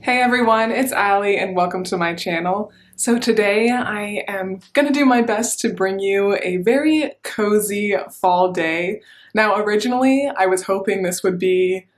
Hey everyone, it's Allie and welcome to my channel. So today I am gonna do my best to bring you a very cozy fall day. Now originally I was hoping this would be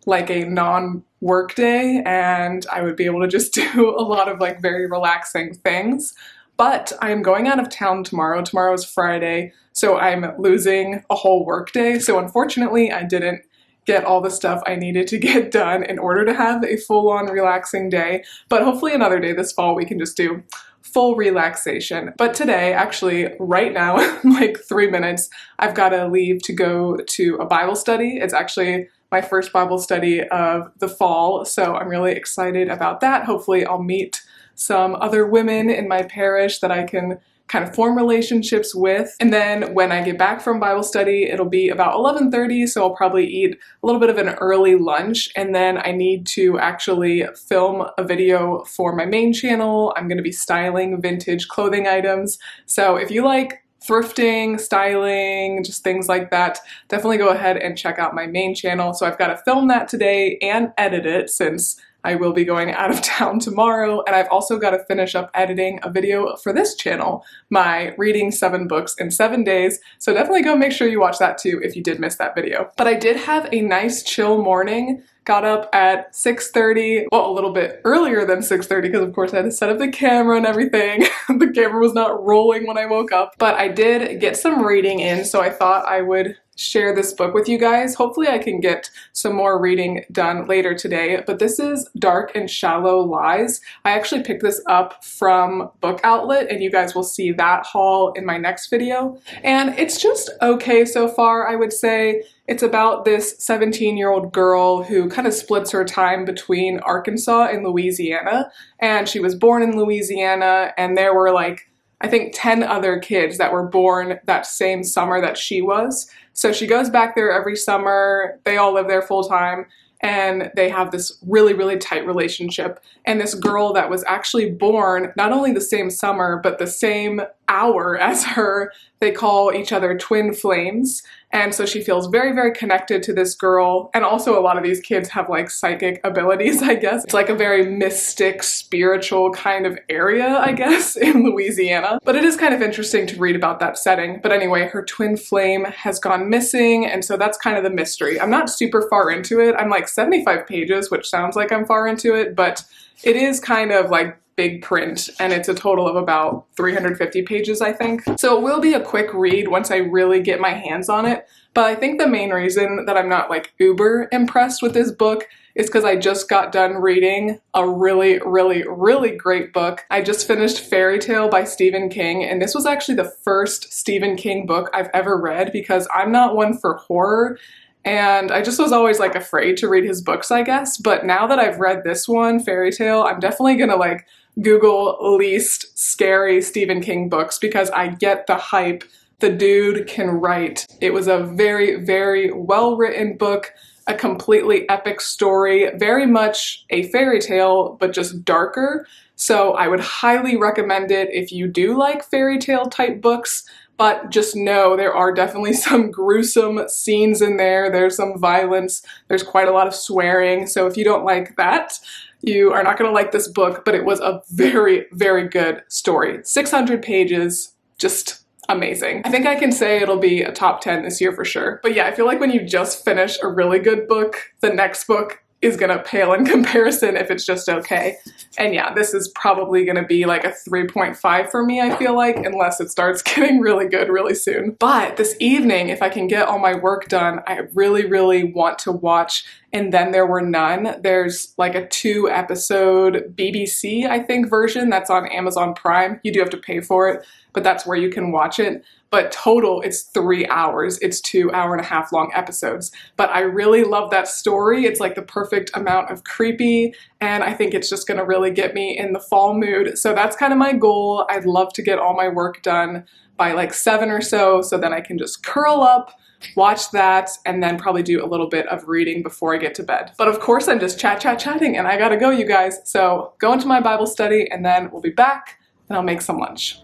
like a non-work day and I would be able to just do a lot of like very relaxing things. But I'm going out of town tomorrow. Tomorrow's Friday, so I'm losing a whole work day. So unfortunately I didn't get all the stuff I needed to get done in order to have a full-on relaxing day. But hopefully another day this fall we can just do full relaxation. But today, actually right now, like 3 minutes, I've got to leave to go to a Bible study. It's actually my first Bible study of the fall, so I'm really excited about that. Hopefully I'll meet some other women in my parish that I can kind of form relationships with. And then when I get back from Bible study, it'll be about 11:30, so I'll probably eat a little bit of an early lunch, and then I need to actually film a video for my main channel. I'm going to be styling vintage clothing items, so if you like thrifting, styling, just things like that, definitely go ahead and check out my main channel. So I've got to film that today and edit it since I will be going out of town tomorrow, and I've also got to finish up editing a video for this channel, my reading 7 books in 7 days, so definitely go make sure you watch that too if you did miss that video. But I did have a nice chill morning. Got up at 6:30, well, a little bit earlier than 6:30 because of course I had to set up the camera and everything. The camera was not rolling when I woke up, but I did get some reading in, so I thought I would share this book with you guys. Hopefully I can get some more reading done later today, but this is Dark and Shallow Lies. I actually picked this up from Book Outlet, and you guys will see that haul in my next video. And it's just okay so far, I would say. It's about this 17-year-old girl who kind of splits her time between Arkansas and Louisiana, and she was born in Louisiana, and there were like, I think 10 other kids that were born that same summer that she was. So she goes back there every summer, they all live there full time, and they have this really, really tight relationship. And this girl that was actually born not only the same summer, but the same hour as her, they call each other twin flames. And so she feels very, very connected to this girl. And also a lot of these kids have like psychic abilities, I guess. It's like a very mystic, spiritual kind of area, I guess, in Louisiana. But it is kind of interesting to read about that setting. But anyway, her twin flame has gone missing, and so that's kind of the mystery. I'm not super far into it. I'm like 75 pages, which sounds like I'm far into it, but it is kind of like big print, and it's a total of about 350 pages, I think. So it will be a quick read once I really get my hands on it, but I think the main reason that I'm not like uber impressed with this book is because I just got done reading a really, really, really great book. I just finished Fairy Tale by Stephen King, and this was actually the first Stephen King book I've ever read because I'm not one for horror, and I just was always like afraid to read his books, I guess. But now that I've read this one, Fairy Tale, I'm definitely gonna like Google least scary Stephen King books because I get the hype. The dude can write. It was a very, very well-written book, a completely epic story, very much a fairy tale, but just darker. So I would highly recommend it if you do like fairy tale type books. But just know there are definitely some gruesome scenes in there. There's some violence. There's quite a lot of swearing. So if you don't like that, you are not going to like this book, but it was a very, very good story. 600 pages, just amazing. I think I can say it'll be a top 10 this year for sure. But yeah, I feel like when you just finish a really good book, the next book is gonna pale in comparison if it's just okay. And yeah, this is probably gonna be like a 3.5 for me, I feel like, unless it starts getting really good really soon. But this evening, if I can get all my work done, I really, really want to watch And Then There Were None. There's like a 2-episode BBC, I think, version that's on Amazon Prime. You do have to pay for it, but that's where you can watch it. But total, it's 3 hours. It's 2 hour-and-a-half long episodes. But I really love that story. It's like the perfect amount of creepy, and I think it's just gonna really get me in the fall mood. So that's kind of my goal. I'd love to get all my work done by like 7 or so then I can just curl up, watch that, and then probably do a little bit of reading before I get to bed. But of course, I'm just chatting, and I gotta go, you guys. So go into my Bible study, and then we'll be back, and I'll make some lunch.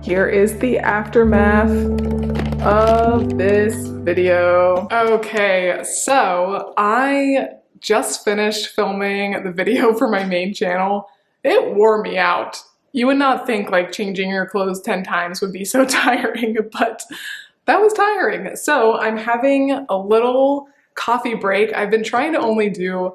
here is the aftermath of this video. Okay, so I just finished filming the video for my main channel. It wore me out. You would not think like changing your clothes 10 times would be so tiring, but that was tiring. So I'm having a little coffee break. I've been trying to only do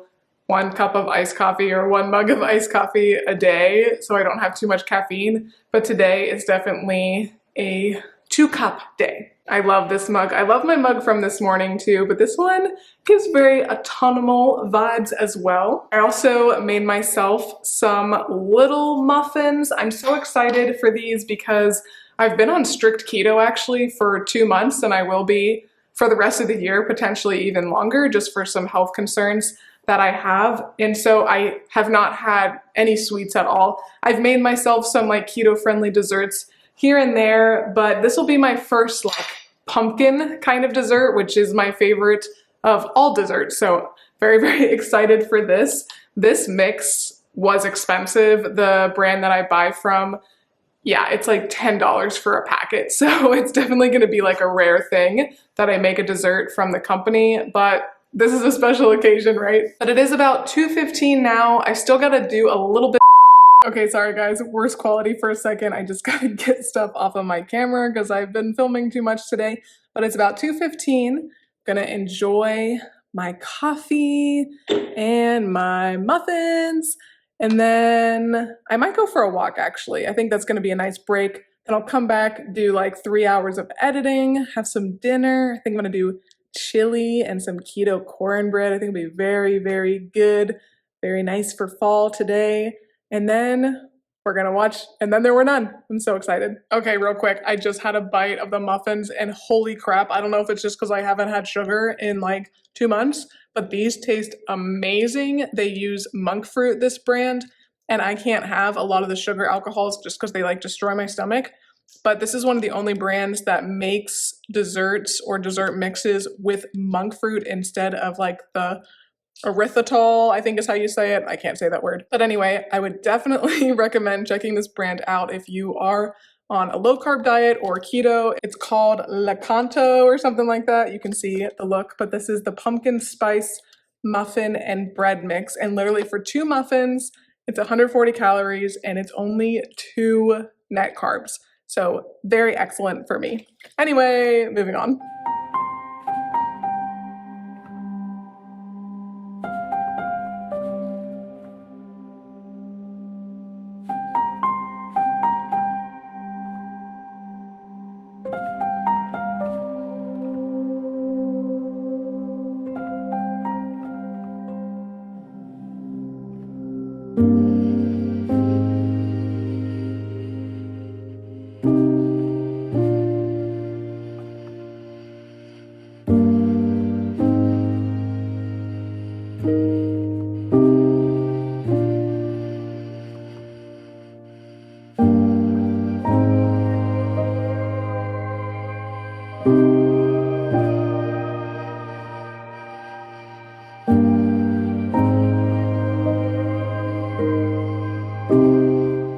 1 cup of iced coffee or 1 mug of iced coffee a day so I don't have too much caffeine, but today is definitely a 2-cup day. I love this mug. I love my mug from this morning too, but this one gives very autumnal vibes as well. I also made myself some little muffins. I'm so excited for these because I've been on strict keto actually for 2 months, and I will be for the rest of the year, potentially even longer, just for some health concerns that I have. And so I have not had any sweets at all. I've made myself some like keto-friendly desserts here and there, but this will be my first like pumpkin kind of dessert, which is my favorite of all desserts. So very, very excited for this. This mix was expensive. The brand that I buy from, yeah, it's like $10 for a packet. So it's definitely gonna be like a rare thing that I make a dessert from the company, but this is a special occasion, right? But it is about 2:15 now. I still gotta do a little bit. Okay, sorry guys, worst quality for a second. I just gotta get stuff off of my camera because I've been filming too much today. But it's about 2:15. Gonna enjoy my coffee and my muffins. And then I might go for a walk actually. I think that's gonna be a nice break. Then I'll come back, do like 3 hours of editing, have some dinner. I think I'm gonna do chili and some keto cornbread. I think it'll be very, very good. Very nice for fall today. And then we're gonna watch, and then there were none. I'm so excited. Okay, real quick, I just had a bite of the muffins and holy crap, I don't know if it's just because I haven't had sugar in like 2 months, but these taste amazing. They use monk fruit, this brand, and I can't have a lot of the sugar alcohols just because they like destroy my stomach. But this is one of the only brands that makes desserts or dessert mixes with monk fruit instead of like the erythritol, I think is how you say it. I can't say that word. But anyway, I would definitely recommend checking this brand out if you are on a low carb diet or keto. It's called Lakanto or something like that. You can see the look, but this is the pumpkin spice muffin and bread mix. And literally for 2 muffins, it's 140 calories and it's only 2 net carbs. So very excellent for me. Anyway, moving on.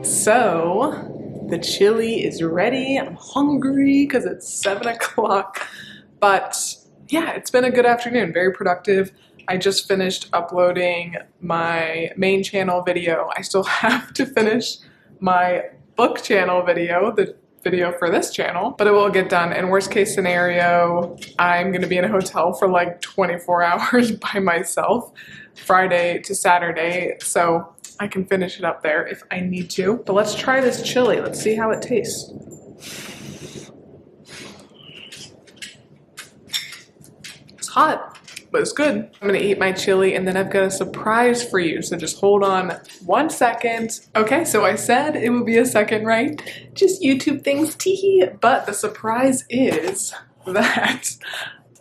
So the chili is ready. I'm hungry because it's 7 o'clock, but yeah, it's been a good afternoon, very productive. I just finished uploading my main channel video. I still have to finish my book channel video, the video for this channel, but it will get done. And worst case scenario, I'm gonna be in a hotel for like 24 hours by myself, Friday to Saturday. So I can finish it up there if I need to. But let's try this chili. Let's see how it tastes. It's hot, but it's good. I'm gonna eat my chili and then I've got a surprise for you. So just hold on 1 second. Okay, so I said it would be a second, right? Just YouTube things, tee. But the surprise is that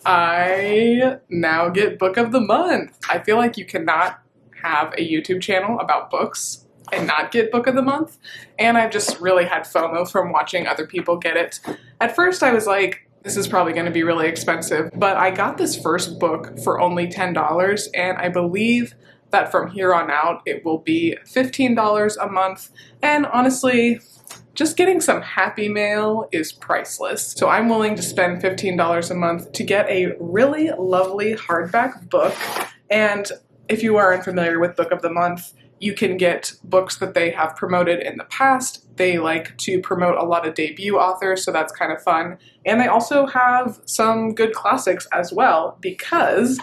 I now get book of the month. I feel like you cannot have a YouTube channel about books and not get book of the month. And I've just really had FOMO from watching other people get it. At first I was like, this is probably gonna be really expensive, but I got this first book for only $10 and I believe that from here on out it will be $15 a month. And honestly, just getting some happy mail is priceless. So I'm willing to spend $15 a month to get a really lovely hardback book. And if you are unfamiliar with Book of the Month, you can get books that they have promoted in the past. They like to promote a lot of debut authors, so that's kind of fun. And they also have some good classics as well, because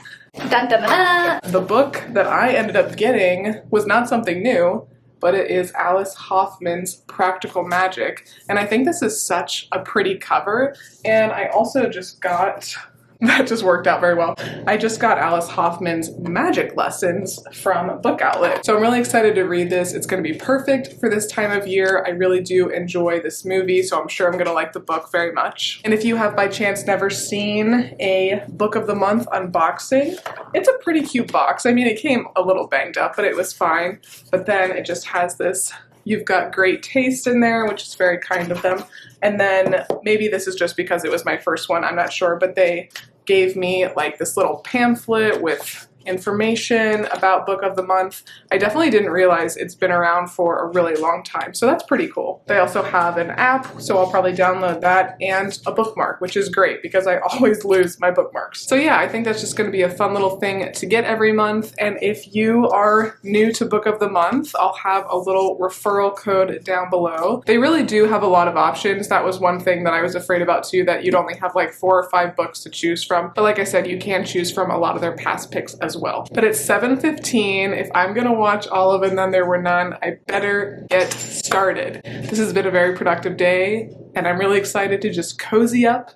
dun, dun, dun. The book that I ended up getting was not something new, but it is Alice Hoffman's Practical Magic. And I think this is such a pretty cover. And I also just got, that just worked out very well. I just got Alice Hoffman's Magic Lessons from Book Outlet. So I'm really excited to read this. It's gonna be perfect for this time of year. I really do enjoy this movie, so I'm sure I'm gonna like the book very much. And if you have by chance never seen a Book of the Month unboxing, it's a pretty cute box. I mean, it came a little banged up, but it was fine. But then it just has this, you've got great taste in there, which is very kind of them. And then maybe this is just because it was my first one, I'm not sure, but they gave me like this little pamphlet with information about Book of the Month. I definitely didn't realize it's been around for a really long time, so that's pretty cool. They also have an app, so I'll probably download that, and a bookmark, which is great because I always lose my bookmarks. So yeah, I think that's just going to be a fun little thing to get every month. And if you are new to Book of the Month, I'll have a little referral code down below. They really do have a lot of options. That was one thing that I was afraid about too, that you'd only have like 4 or 5 books to choose from. But like I said, you can choose from a lot of their past picks as well. But it's 7:15. If I'm gonna watch all of And Then There Were None, I better get started. This has been a very productive day, and I'm really excited to just cozy up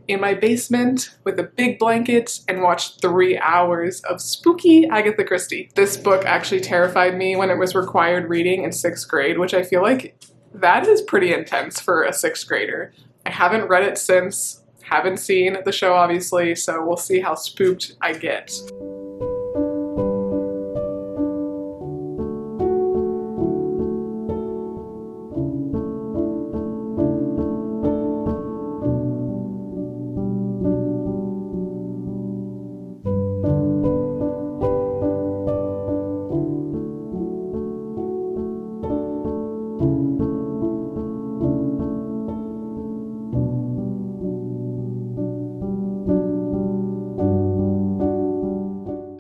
in my basement with a big blanket and watch 3 hours of spooky Agatha Christie. This book actually terrified me when it was required reading in 6th grade, which I feel like that is pretty intense for a 6th grader. I haven't read it since, haven't seen the show obviously, so we'll see how spooked I get.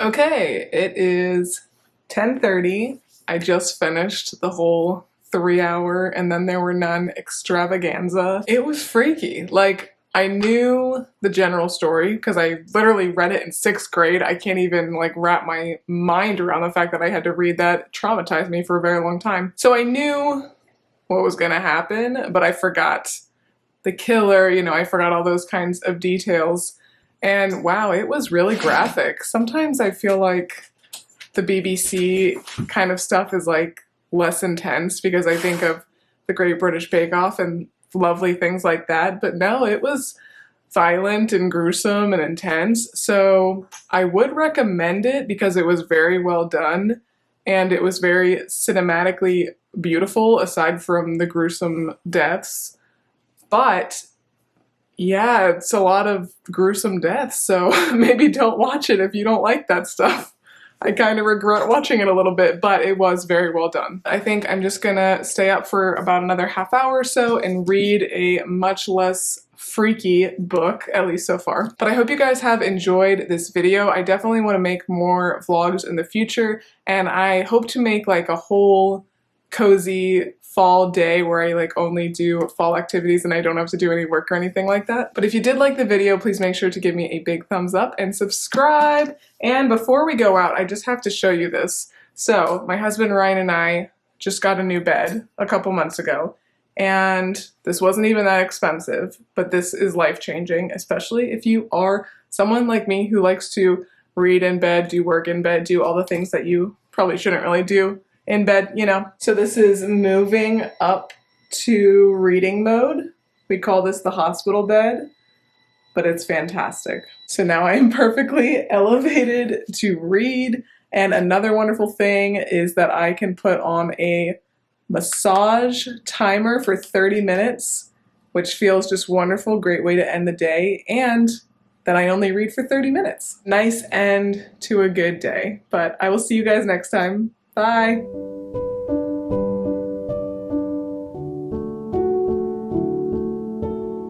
Okay, it is 10:30. I just finished the whole 3-hour And Then There Were None extravaganza. It was freaky. Like, I knew the general story because I literally read it in 6th grade. I can't even like wrap my mind around the fact that I had to read that. It traumatized me for a very long time. So I knew what was gonna happen, but I forgot the killer, you know, I forgot all those kinds of details. And wow, it was really graphic. Sometimes I feel like the BBC kind of stuff is like less intense because I think of the Great British Bake Off and lovely things like that. But no, it was violent and gruesome and intense. So I would recommend it because it was very well done and it was very cinematically beautiful aside from the gruesome deaths. But yeah, it's a lot of gruesome deaths, so maybe don't watch it if you don't like that stuff. I kind of regret watching it a little bit, but it was very well done. I think I'm just gonna stay up for about another half hour or so and read a much less freaky book, at least so far. But I hope you guys have enjoyed this video. I definitely want to make more vlogs in the future, and I hope to make like a whole cozy fall day where I like only do fall activities and I don't have to do any work or anything like that. But if you did like the video, please make sure to give me a big thumbs up and subscribe. And before we go out, I just have to show you this. So my husband Ryan and I just got a new bed a couple months ago, and this wasn't even that expensive, but this is life-changing, especially if you are someone like me who likes to read in bed, do work in bed, do all the things that you probably shouldn't really do in bed, you know. So this is moving up to reading mode. We call this the hospital bed, but it's fantastic. So now I am perfectly elevated to read. And another wonderful thing is that I can put on a massage timer for 30 minutes, which feels just wonderful. Great way to end the day. And that I only read for 30 minutes. Nice end to a good day. But I will see you guys next time. Bye.